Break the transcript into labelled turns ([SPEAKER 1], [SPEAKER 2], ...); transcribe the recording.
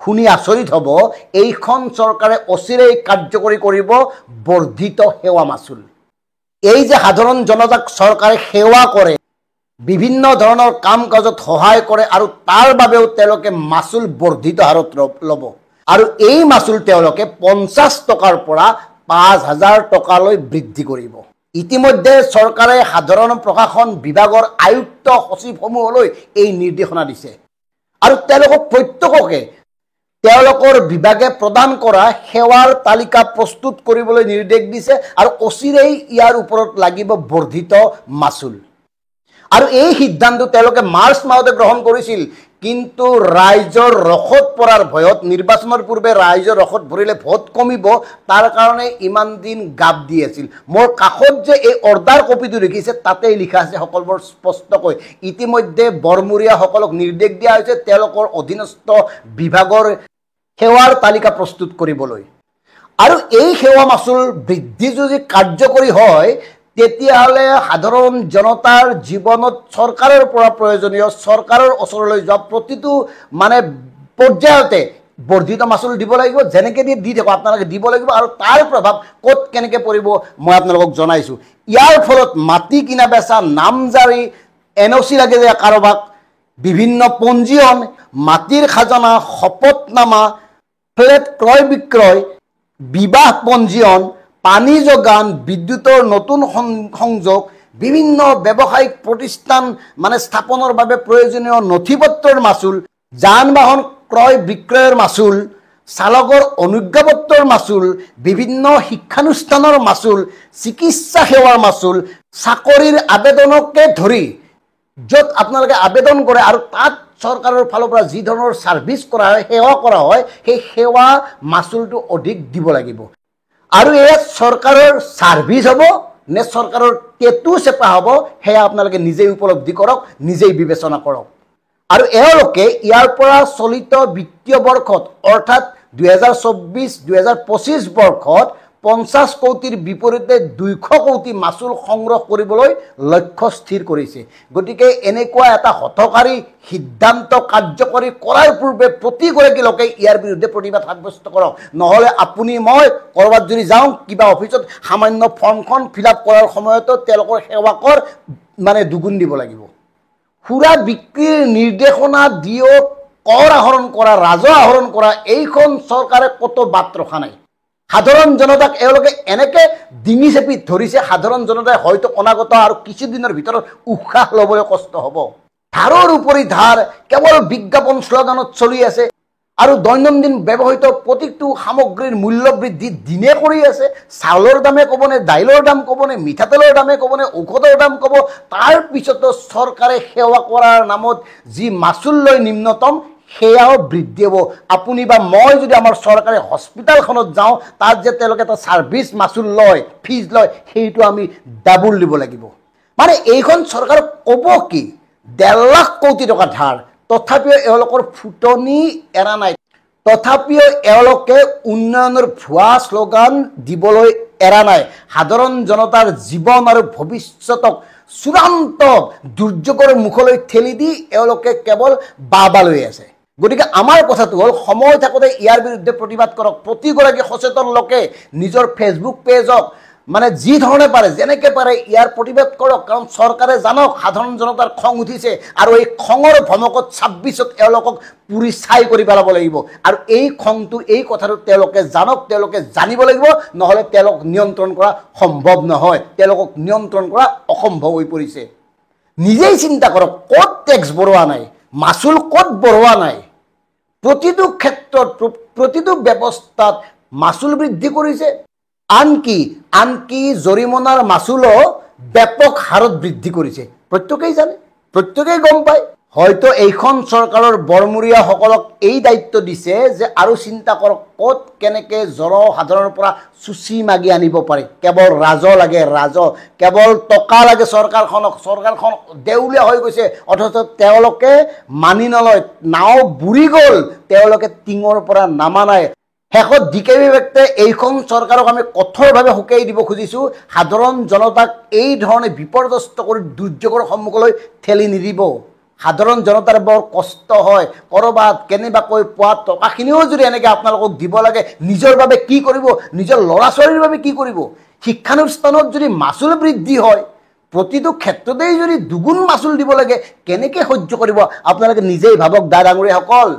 [SPEAKER 1] শুনি আচৰিত হ'ব এইখন চৰকাৰে অচিৰেই কাৰ্যকৰী কৰিব বৰ্ধিত সেৱা মাচুল। এই যে সাধাৰণ জনতাক চৰকাৰে সেৱা কৰে, বিভিন্ন ধৰণৰ কাম কাজত সহায় কৰে আৰু তাৰ বাবেও তেওঁলোকে মাচুল বৰ্ধিত হাৰত ল'ব আৰু এই মাচুল তেওঁলোকে 50 টকাৰ পৰা 5000 টকালৈ বৃদ্ধি কৰিব। ইতিমধ্যে চৰকাৰে সাধাৰণ প্ৰশাসন বিভাগৰ আয়ুক্ত সচিবসমূহলৈ এই নিৰ্দেশনা দিছে আৰু তেওঁলোকক প্ৰত্যেককে তেওঁলোকৰ বিভাগে প্ৰদান কৰা সেৱাৰ তালিকা প্ৰস্তুত কৰিবলৈ নিৰ্দেশ দিছে আৰু অচিৰেই ইয়াৰ ওপৰত লাগিব বৰ্ধিত মাচুল। আৰু এই সিদ্ধান্ত তেওঁলোকে মাৰ্চ মাহতে গ্ৰহণ কৰিছিল, কিন্তু ৰাইজৰ ৰখত পৰাৰ ভয়ত, নিৰ্বাচনৰ পূৰ্বে ৰাইজৰ ৰখত ভৰিলে ভোট কমিব, তাৰ কাৰণে ইমান দিন গাপ দি আছিল। মোৰ কাষত যে এই অৰ্ডাৰ কপিটো দেখিছে তাতেই লিখা আছে সকলোবোৰ স্পষ্টকৈ। ইতিমধ্যে বৰমূৰীয়াসকলক নিৰ্দেশ দিয়া হৈছে তেওঁলোকৰ অধীনস্থ বিভাগৰ সেৱাৰ তালিকা প্ৰস্তুত কৰিবলৈ। আৰু এই সেৱা মাচুল বৃদ্ধি যদি কাৰ্যকৰী হয় তেতিয়াহ'লে সাধাৰণ জনতাৰ জীৱনত চৰকাৰৰ পৰা প্ৰয়োজনীয়, চৰকাৰৰ ওচৰলৈ যোৱা প্ৰতিটো পৰ্যায়তে বৰ্ধিত মাচুল দিব লাগিব। যেনেকৈ দি থাকক আপোনালোকে দিব লাগিব আৰু তাৰ প্ৰভাৱ ক'ত কেনেকৈ পৰিব মই আপোনালোকক জনাইছোঁ। ইয়াৰ ফলত মাটি কিনা বেচা, নামজাৰি, NOC লাগে যে কাৰোবাক, বিভিন্ন পঞ্জীয়ন, মাটিৰ খাজনা, শপতনামা, ফ্লেট ক্ৰয় বিক্ৰয়, বিবাহ পঞ্জীয়ন, পানী যোগান, বিদ্যুতৰ নতুন সংযোগ, বিভিন্ন ব্যৱসায়িক প্ৰতিষ্ঠান স্থাপনৰ বাবে প্ৰয়োজনীয় নথিপত্ৰৰ মাচুল, যান বাহন ক্ৰয় বিক্ৰয়ৰ মাচুল, চালকৰ অনুজ্ঞাপত্ৰৰ মাচুল, বিভিন্ন শিক্ষানুষ্ঠানৰ মাচুল, চিকিৎসা সেৱাৰ মাচুল, চাকৰিৰ আবেদনকে ধৰি য'ত আপোনালোকে আবেদন কৰে আৰু তাত চৰকাৰৰ ফালৰ পৰা যি ধৰণৰ ছাৰ্ভিচ কৰা হয়, সেৱা কৰা হয়, সেই সেৱা মাচুলটো অধিক দিব লাগিব। আৰু এয়া চৰকাৰৰ ছাৰ্ভিচ হ'ব নে চৰকাৰৰ টেটু চেপা হ'ব সেয়া আপোনালোকে নিজেই উপলব্ধি কৰক, নিজেই বিবেচনা কৰক। আৰু এওঁলোকে ইয়াৰ পৰা চলিত বিত্তীয় বৰ্ষত অৰ্থাৎ 2024-2025 বৰ্ষত 50 কোটিৰ বিপৰীতে 200 কোটি মাচুল সংগ্ৰহ কৰিবলৈ লক্ষ্য স্থিৰ কৰিছে। গতিকে এনেকুৱা এটা হঠকাৰী সিদ্ধান্ত কাৰ্যকৰী কৰাৰ পূৰ্বে প্ৰতিগৰাকী লোকে ইয়াৰ বিৰুদ্ধে প্ৰতিবাদ সাব্যস্ত কৰক। নহ'লে আপুনি মই ক'ৰবাত যদি যাওঁ কিবা অফিচত সামান্য ফৰ্মখন ফিল আপ কৰাৰ সময়তো তেওঁলোকৰ সেৱাকৰ দুগুণ দিব লাগিব। সুৰা বিক্ৰীৰ নিৰ্দেশনা দিও কৰ আহৰণ কৰা, ৰাজহ আহৰণ কৰা এইখন চৰকাৰে ক'তো বাট ৰখা নাই। সাধাৰণ জনতাক এওঁলোকে এনেকৈ ডিঙি চেপি ধৰিছে, সাধাৰণ জনতাই হয়তো অনাগত আৰু কিছুদিনৰ ভিতৰত উশাহ ল'বলৈ কষ্ট হ'ব। ধাৰৰ উপৰি ধাৰ কেৱল বিজ্ঞাপন শ্লোগানত চলি আছে আৰু দৈনন্দিন ব্যৱহৃত প্ৰতিটো সামগ্ৰীৰ মূল্য বৃদ্ধি দিনে কৰি আছে। চাউলৰ দামে ক'বনে, দাইলৰ দাম ক'বনে, মিঠাতেলৰ দামে ক'বনে, ঔষধৰ দাম ক'ব, তাৰ পিছতো চৰকাৰে সেৱা কৰাৰ নামত যি মাচুল লয় নিম্নতম সেয়াও বৃদ্ধি হ'ব। আপুনি বা মই যদি আমাৰ চৰকাৰী হস্পিটেলখনত যাওঁ তাত যে তেওঁলোকে এটা ছাৰ্ভিচ মাচুল লয়, ফিজ লয়, সেইটো আমি ডাবল দিব লাগিব। এইখন চৰকাৰ ক'ব কি 1.5 লাখ কোটি টকা ধাৰ, তথাপিও এওঁলোকৰ ফুটনি এৰা নাই, তথাপিও এওঁলোকে উন্নয়নৰ ভুৱা শ্লোগান দিবলৈ এৰা নাই। সাধাৰণ জনতাৰ জীৱন আৰু ভৱিষ্যতক চূড়ান্ত দুৰ্যোগৰ মুখলৈ ঠেলি দি এওঁলোকে কেৱল বাবা লৈ আছে। গতিকে আমাৰ কথাটো হ'ল সময় থাকোঁতে ইয়াৰ বিৰুদ্ধে প্ৰতিবাদ কৰক। প্ৰতিগৰাকী সচেতন লোকে নিজৰ ফেচবুক পেজক যি ধৰণে পাৰে, যেনেকৈ পাৰে ইয়াৰ প্ৰতিবাদ কৰক। কাৰণ চৰকাৰে জানক সাধাৰণ জনতাৰ খং উঠিছে আৰু এই খঙৰ ভমকত 26ত এওঁলোকক পুৰি ছাই কৰি পেলাব লাগিব। আৰু এই খংটো, এই কথাটো তেওঁলোকে জানক, তেওঁলোকে জানিব লাগিব, নহ'লে তেওঁলোকক নিয়ন্ত্ৰণ কৰা সম্ভৱ নহয়, তেওঁলোকক নিয়ন্ত্ৰণ কৰা অসম্ভৱ হৈ পৰিছে। নিজেই চিন্তা কৰক, ক'ত টেক্স বঢ়োৱা নাই, মাচুল ক'ত বঢ়োৱা নাই, প্ৰতিটো ক্ষেত্ৰত প্ৰতিটো ব্যৱস্থাত মাচুল বৃদ্ধি কৰিছে। আনকি জৰিমনাৰ মাচুলো ব্যাপক হাৰত বৃদ্ধি কৰিছে। প্ৰত্যেকেই জানে, প্ৰত্যেকেই গম পায়। হয়তো এইখন চৰকাৰৰ বৰমূৰীয়াসকলক এই দায়িত্ব দিছে যে আৰু চিন্তা কৰক ক'ত কেনেকৈ জনসাধাৰণৰ পৰা চুচি মাগি আনিব পাৰে। কেৱল ৰাজহ লাগে, ৰাজহ, কেৱল টকা লাগে চৰকাৰখনক। চৰকাৰখন দেউলীয়া হৈ গৈছে, অথচ তেওঁলোকে মানি নলয়। নাও বুৰি গ'ল, তেওঁলোকে টিঙৰ পৰা নামা নাই। শেষত DKB ব্যক্তে এইখন চৰকাৰক আমি কঠোৰভাৱে সকীয়াই দিব খুজিছোঁ, সাধাৰণ জনতাক এই ধৰণে বিপৰ্যস্ত কৰি দুৰ্যোগৰ সন্মুখলৈ ঠেলি নিদিব। সাধাৰণ জনতাৰ বৰ কষ্ট হয় ক'ৰবাত কেনেবাকৈ পোৱা টকাখিনিও যদি এনেকৈ আপোনালোকক দিব লাগে নিজৰ বাবে কি কৰিব নিজৰ ল'ৰা ছোৱালীৰ বাবে কি কৰিব শিক্ষানুষ্ঠানত যদি মাচুল বৃদ্ধি হয় প্ৰতিটো ক্ষেত্ৰতেই যদি দুগুণ মাচুল দিব লাগে কেনেকৈ সহ্য কৰিব আপোনালোকে নিজেই ভাবক দাদাঙুৰীসকল